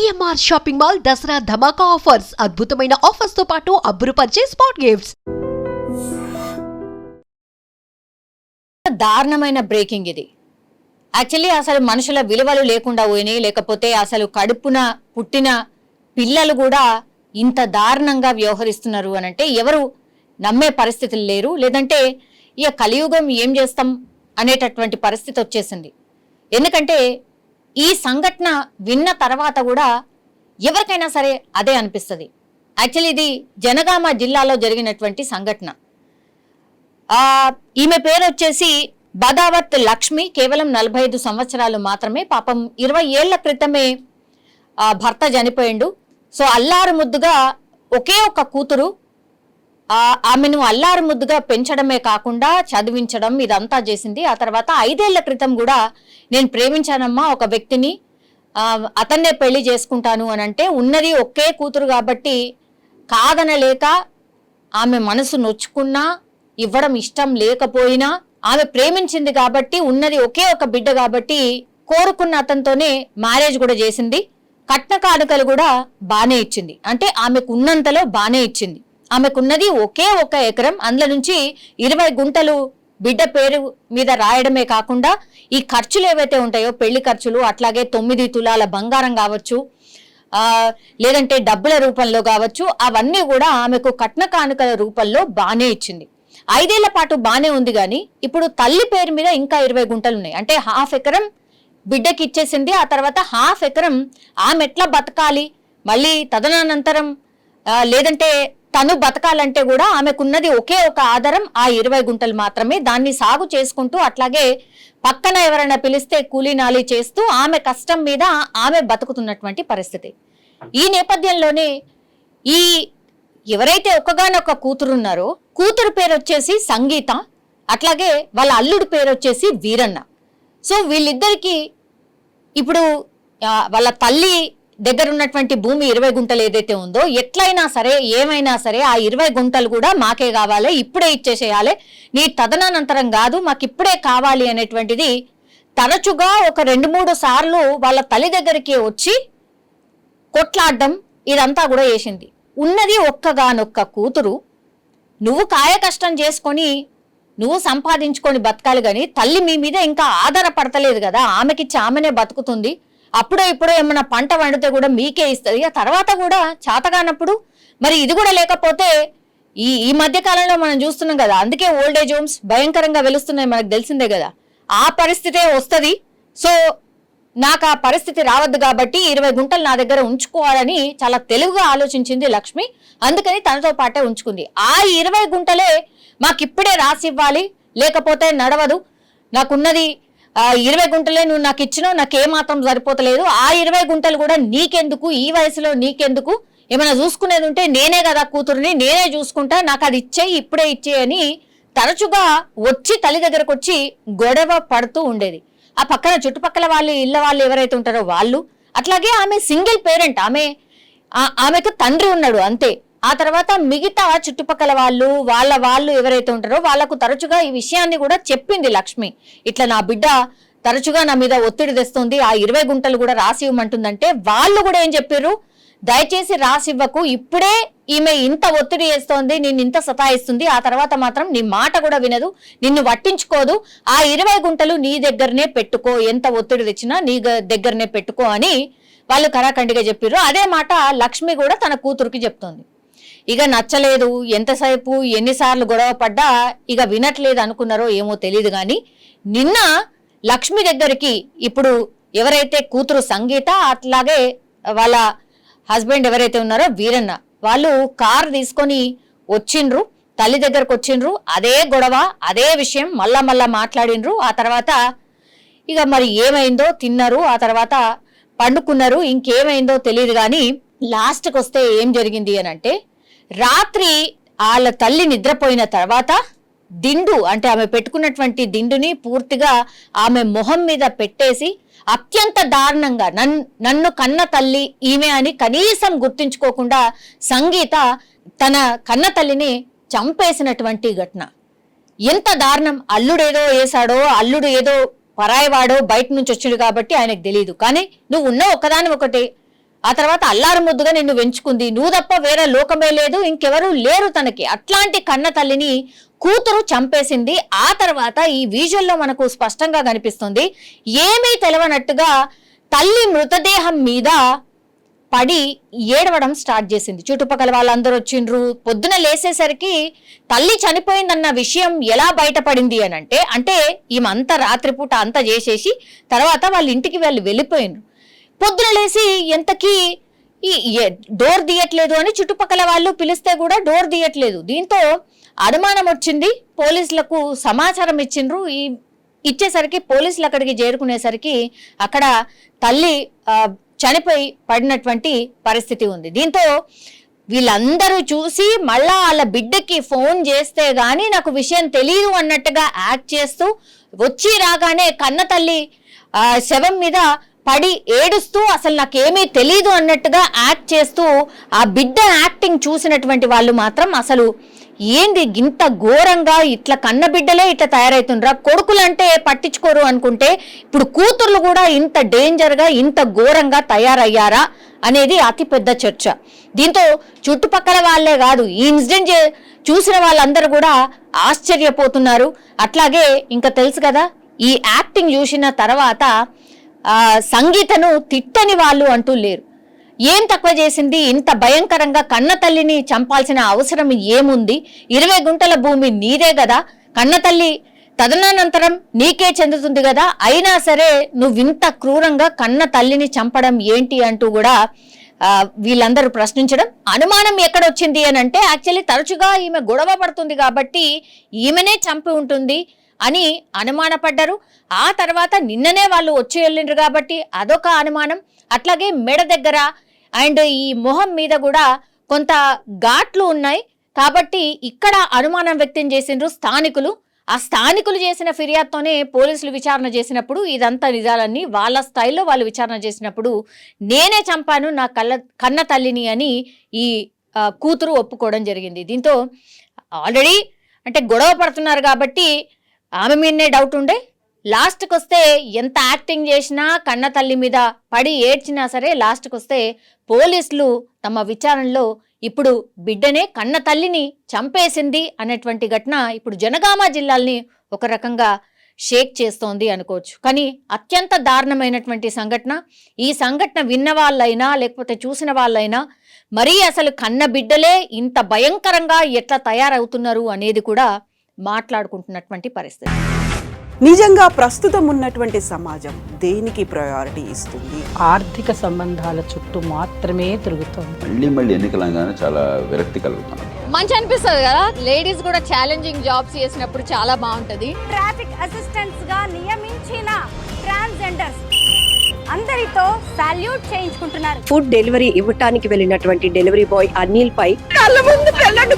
CMR shopping mall Dasara ధమాకా offers అద్భుతమైన offers తో పాటు అబ్బురుపరిచే స్పాట్ గిఫ్ట్స్. దారుణమైన బ్రేకింగ్ ఇది. యాక్చువల్లీ అసలు మనుషుల విలువలు లేకుండా పోయినాయి, లేకపోతే అసలు కడుపున పుట్టిన పిల్లలు కూడా ఇంత దారుణంగా వ్యవహరిస్తున్నారు అని అంటే ఎవరు నమ్మే పరిస్థితులు లేరు. లేదంటే ఇక కలియుగం ఏం చేస్తాం అనేటటువంటి పరిస్థితి వచ్చేసింది. ఎందుకంటే ఈ సంఘటన విన్న తర్వాత కూడా ఎవరికైనా సరే అదే అనిపిస్తుంది. యాక్చువల్లీ ఇది జనగామ జిల్లాలో జరిగినటువంటి సంఘటన. ఈమె పేరు వచ్చేసి బదావత్ లక్ష్మి. కేవలం 45 సంవత్సరాలు మాత్రమే. పాపం 20 ఏళ్ల క్రితమే భర్త చనిపోయిండు. సో అల్లారు ముద్దుగా ఒకే ఒక కూతురు. ఆమెను అల్లారు ముద్దుగా పెంచడమే కాకుండా చదివించడం ఇదంతా చేసింది. ఆ తర్వాత 5 ఏళ్ల క్రితం కూడా నేను ప్రేమించానమ్మా ఒక వ్యక్తిని, అతన్నే పెళ్లి చేసుకుంటాను అని అంటే ఉన్నది ఒకే కూతురు కాబట్టి కాదనలేక ఆమె మనసు నొచ్చుకున్నా ఇవ్వడం ఇష్టం లేకపోయినా ఆమె ప్రేమించింది కాబట్టి ఉన్నది ఒకే ఒక బిడ్డ కాబట్టి కోరుకున్న అతనితోనే మ్యారేజ్ కూడా చేసింది. కట్న కానుకలు కూడా బానే ఇచ్చింది. అంటే ఆమెకు ఉన్నంతలో బానే ఇచ్చింది. ఆమెకున్నది ఒకే ఒక ఎకరం, అందులో నుంచి 20 గుంటలు బిడ్డ పేరు మీద రాయడమే కాకుండా ఈ ఖర్చులు ఏవైతే ఉంటాయో పెళ్లి ఖర్చులు, అట్లాగే 9 తులాల బంగారం కావచ్చు, లేదంటే డబ్బుల రూపంలో కావచ్చు, అవన్నీ కూడా ఆమెకు కట్న కానుకల రూపంలో బానే ఇచ్చింది. 5 ఏళ్ల పాటు బానే ఉంది. కానీ ఇప్పుడు తల్లి పేరు మీద ఇంకా 20 గుంటలు ఉన్నాయి. అంటే 1/2 ఎకరం బిడ్డకి ఇచ్చేసింది. ఆ తర్వాత 1/2 ఎకరం ఆమె ఎట్లా బతకాలి, మళ్ళీ తదనంతరం లేదంటే తను బతకాలంటే కూడా ఆమెకున్నది ఒకే ఒక ఆధారం ఆ 20 గుంటలు మాత్రమే. దాన్ని సాగు చేసుకుంటూ అట్లాగే పక్కన ఎవరైనా పిలిస్తే కూలీనాలి చేస్తూ ఆమె కష్టం మీద ఆమె బతుకుతున్నటువంటి పరిస్థితి. ఈ నేపథ్యంలోనే ఈ ఎవరైతే ఒక్కగానొక్క కూతురున్నారో కూతురు పేరు వచ్చేసి సంగీత, అట్లాగే వాళ్ళ అల్లుడు పేరు వచ్చేసి వీరన్న. సో వీళ్ళిద్దరికి ఇప్పుడు వాళ్ళ తల్లి దగ్గర ఉన్నటువంటి భూమి 20 గుంటలు ఏదైతే ఉందో ఎట్లయినా సరే ఏమైనా సరే ఆ 20 గుంటలు కూడా మాకే కావాలి, ఇప్పుడే ఇచ్చేసేయాలి, నీ తదనంతరం కాదు, మాకు ఇప్పుడే కావాలి అనేటువంటిది తరచుగా ఒక 2-3 సార్లు వాళ్ళ తల్లి దగ్గరికి వచ్చి కొట్లాడడం ఇదంతా కూడా చేసింది. ఉన్నది ఒక్కగానొక్క కూతురు, నువ్వు కాయ కష్టం చేసుకొని నువ్వు సంపాదించుకొని బతకాలి, కానీ తల్లి మీ మీద ఇంకా ఆధారపడతలేదు కదా, ఆమెకిచ్చి ఆమెనే బతుకుతుంది, అప్పుడో ఇప్పుడో ఏమన్నా పంట వండితే కూడా మీకే ఇస్తుంది, ఆ తర్వాత కూడా చేతగానప్పుడు మరి ఇది కూడా లేకపోతే ఈ మధ్య కాలంలో మనం చూస్తున్నాం కదా, అందుకే ఓల్డ్ ఏజ్ హోమ్స్ భయంకరంగా వెలుస్తున్నాయి, మనకు తెలిసిందే కదా, ఆ పరిస్థితే వస్తుంది. సో నాకు ఆ పరిస్థితి రావద్దు కాబట్టి 20 గుంటలు నా దగ్గర ఉంచుకోవాలని చాలా తెలివిగా ఆలోచించింది లక్ష్మి. అందుకని తనతో పాటే ఉంచుకుంది. ఆ 20 గుంటలే మాకిప్పుడే రాసివ్వాలి, లేకపోతే నడవదు, నాకున్నది 20 గుంటలే, నువ్వు నాకు ఇచ్చినావు, నాకేమాత్రం సరిపోతలేదు, ఆ 20 గుంటలు కూడా నీకెందుకు, ఈ వయసులో నీకెందుకు, ఏమైనా చూసుకునేది ఉంటే నేనే కదా కూతురుని, నేనే చూసుకుంటా, నాకు అది ఇచ్చేయి, ఇప్పుడే ఇచ్చేయని తరచుగా వచ్చి తల్లి దగ్గరకు వచ్చి గొడవ పడుతూ ఉండేది. ఆ పక్కన చుట్టుపక్కల వాళ్ళు ఇళ్ళ వాళ్ళు ఎవరైతే ఉంటారో వాళ్ళు, అట్లాగే ఆమె సింగిల్ పేరెంట్, ఆమెకు తండ్రి ఉన్నాడు అంతే. ఆ తర్వాత మిగతా చుట్టుపక్కల వాళ్ళు ఎవరైతే ఉంటారో వాళ్లకు తరచుగా ఈ విషయాన్ని కూడా చెప్పింది లక్ష్మి. ఇట్లా నా బిడ్డ తరచుగా నా మీద ఒత్తిడి తెస్తుంది, ఆ 20 గుంటలు కూడా రాసి ఇవ్వమంటుందంటే వాళ్ళు కూడా ఏం చెప్పారు, దయచేసి రాసివ్వకు, ఇప్పుడే ఈమె ఇంత ఒత్తిడి చేస్తోంది, నిన్ను ఇంత సతాయిస్తుంది, ఆ తర్వాత మాత్రం నీ మాట కూడా వినదు, నిన్ను పట్టించుకోదు, ఆ 20 గుంటలు నీ దగ్గరనే పెట్టుకో, ఎంత ఒత్తిడి తెచ్చినా నీ దగ్గరనే పెట్టుకో అని వాళ్ళు కరాఖండిగా చెప్పారు. అదే మాట లక్ష్మి కూడా తన కూతురికి చెప్తోంది. ఇక నచ్చలేదు, ఎంతసేపు ఎన్నిసార్లు గొడవ పడ్డా ఇక వినట్లేదు అనుకున్నారో ఏమో తెలియదు. కానీ నిన్న లక్ష్మి దగ్గరికి ఇప్పుడు ఎవరైతే కూతురు సంగీత, అట్లాగే వాళ్ళ హస్బెండ్ ఎవరైతే ఉన్నారో వీరన్న, వాళ్ళు కారు తీసుకొని వచ్చిండ్రు, తల్లి దగ్గరకు వచ్చిండ్రు. అదే గొడవ, అదే విషయం మళ్ళా మాట్లాడిండ్రు. ఆ తర్వాత ఇక మరి ఏమైందో తిన్నారు, ఆ తర్వాత పండుకున్నారు, ఇంకేమైందో తెలియదు. కానీ లాస్ట్కి వస్తే ఏం జరిగింది అని అంటే, రాత్రి వాళ్ళ తల్లి నిద్రపోయిన తర్వాత దిండు, అంటే ఆమె పెట్టుకున్నటువంటి దిండుని పూర్తిగా ఆమె మొహం మీద పెట్టేసి అత్యంత దారుణంగా నన్ను కన్న తల్లి ఈమె అని కనీసం గుర్తించుకోకుండా సంగీత తన కన్న తల్లిని చంపేసినటువంటి ఘటన. ఎంత దారుణం! అల్లుడేదో వేసాడో, అల్లుడు ఏదో పరాయివాడో బయట నుంచి వచ్చాడు కాబట్టి ఆయనకు తెలియదు. కానీ నువ్వు ఉన్న ఒకదాని ఒకటి ఆ తర్వాత అల్లారు ముద్దుగా నిన్ను పెంచుకుంది, నువ్వు తప్ప వేరే లోకమే లేదు, ఇంకెవరూ లేరు తనకి. అట్లాంటి కన్న తల్లిని కూతురు చంపేసింది. ఆ తర్వాత ఈ విజువల్లో మనకు స్పష్టంగా కనిపిస్తుంది, ఏమీ తెలవనట్టుగా తల్లి మృతదేహం మీద పడి ఏడవడం స్టార్ట్ చేసింది. చుట్టుపక్కల వాళ్ళందరూ వచ్చిండ్రు. పొద్దున లేసేసరికి తల్లి చనిపోయిందన్న విషయం ఎలా బయటపడింది అని అంటే ఈమె అంతా రాత్రిపూట అంతా చేసేసి తర్వాత వాళ్ళ ఇంటికి వెళ్ళిపోయిండ్రు. పొద్దున లేసి ఎంతకీ డోర్ తీయట్లేదు అని చుట్టుపక్కల వాళ్ళు పిలిస్తే కూడా డోర్ తీయట్లేదు. దీంతో అనుమానం వచ్చింది, పోలీసులకు సమాచారం ఇచ్చిండ్రు. ఇచ్చేసరికి పోలీసులు అక్కడికి చేరుకునేసరికి అక్కడ తల్లి చనిపోయి పడినటువంటి పరిస్థితి ఉంది. దీంతో వీళ్ళందరూ చూసి మళ్ళా వాళ్ళ బిడ్డకి ఫోన్ చేస్తే గానీ నాకు విషయం తెలియదు అన్నట్టుగా యాక్ట్ చేస్తూ వచ్చి రాగానే కన్న తల్లి శవం మీద పడి ఏడుస్తూ అసలు నాకేమీ తెలీదు అన్నట్టుగా యాక్ట్ చేస్తూ ఆ బిడ్డ యాక్టింగ్ చూసినటువంటి వాళ్ళు మాత్రం అసలు ఏంది ఇంత ఘోరంగా, ఇట్లా కన్న బిడ్డలే ఇట్లా తయారైతుండ్రా, కొడుకులంటే పట్టించుకోరు అనుకుంటే ఇప్పుడు కూతుర్లు కూడా ఇంత డేంజర్గా ఇంత ఘోరంగా తయారయ్యారా అనేది అతిపెద్ద చర్చ. దీంతో చుట్టుపక్కల వాళ్ళే కాదు, ఈ ఇన్సిడెంట్ చూసిన వాళ్ళందరూ కూడా ఆశ్చర్యపోతున్నారు. అట్లాగే ఇంకా తెలుసు కదా, ఈ యాక్టింగ్ చూసిన తర్వాత సంగీతను తిట్టని వాళ్ళు అంటూ లేరు. ఏం తక్కువ చేసింది, ఇంత భయంకరంగా కన్న తల్లిని చంపాల్సిన అవసరం ఏముంది? 20 గుంటల భూమి నీదే కదా, కన్న తల్లి తదనంతరం నీకే చెందుతుంది కదా, అయినా సరే నువ్వింత క్రూరంగా కన్న తల్లిని చంపడం ఏంటి అంటూ కూడా వీళ్ళందరూ ప్రశ్నించడం. అనుమానం ఎక్కడొచ్చింది అని అంటే యాక్చువల్లీ తరచుగా ఈమె గొడవ పడుతుంది కాబట్టి ఈమెనే చంపి ఉంటుంది అని అనుమానపడ్డారు. ఆ తర్వాత నిన్ననే వాళ్ళు వచ్చి వెళ్ళిండ్రు కాబట్టి అదొక అనుమానం. అట్లాగే మెడ దగ్గర అండ్ ఈ మొహం మీద కూడా కొంత ఘాట్లు ఉన్నాయి కాబట్టి ఇక్కడ అనుమానం వ్యక్తం చేసిండ్రు స్థానికులు. ఆ స్థానికులు చేసిన ఫిర్యాదుతోనే పోలీసులు విచారణ చేసినప్పుడు ఇదంతా నిజాలన్నీ వాళ్ళ స్టైల్లో వాళ్ళు విచారణ చేసినప్పుడు నేనే చంపాను నా కన్న తల్లిని అని ఈ కూతురు ఒప్పుకోవడం జరిగింది. దీంతో ఆల్రెడీ అంటే గొడవ పడుతున్నారు కాబట్టి ఆమె మీదనే డౌట్ ఉండే, లాస్ట్కి వస్తే ఎంత యాక్టింగ్ చేసినా కన్న తల్లి మీద పడి ఏడ్చినా సరే లాస్ట్కి వస్తే పోలీసులు తమ విచారణలో ఇప్పుడు బిడ్డనే కన్న తల్లిని చంపేసింది అనేటువంటి ఘటన ఇప్పుడు జనగామ జిల్లాల్ని ఒక రకంగా షేక్ చేస్తోంది అనుకోవచ్చు. కానీ అత్యంత దారుణమైనటువంటి సంఘటన. ఈ సంఘటన విన్న వాళ్ళైనా లేకపోతే చూసిన వాళ్ళైనా మరీ అసలు కన్న బిడ్డలే ఇంత భయంకరంగా ఎట్లా తయారవుతున్నారు అనేది కూడా మాట్లాడుకుంటున్నటువంటి పరిస్థితి. నిజంగా ప్రస్తుతం ఉన్నటువంటి సమాజం దేనికి ప్రయారిటీ ఇస్తుంది? ఆర్థిక సంబంధాల చుట్టూ మాత్రమే తిరుగుతుంది. మళ్ళీ ఎన్నికలంగానే చాలా విరక్తి కలుగుతాం. మంచి అనిపిస్తుంది కదా, లేడీస్ కూడా ఛాలెంజింగ్ జాబ్స్ చేసినప్పుడు చాలా బాగుంటది. ట్రాఫిక్ అసిస్టెంట్స్ గా నియమించిన ట్రాన్స్జెండర్స్ అందరితో సాల్యూట్ చేయించుకుంటున్నారు. ఫుడ్ డెలివరీ ఇవ్వటానికి వెళ్ళినటువంటి డెలివరీ బాయ్ అనిల్ పై కళ్ళ ముందు పెళ్ళండి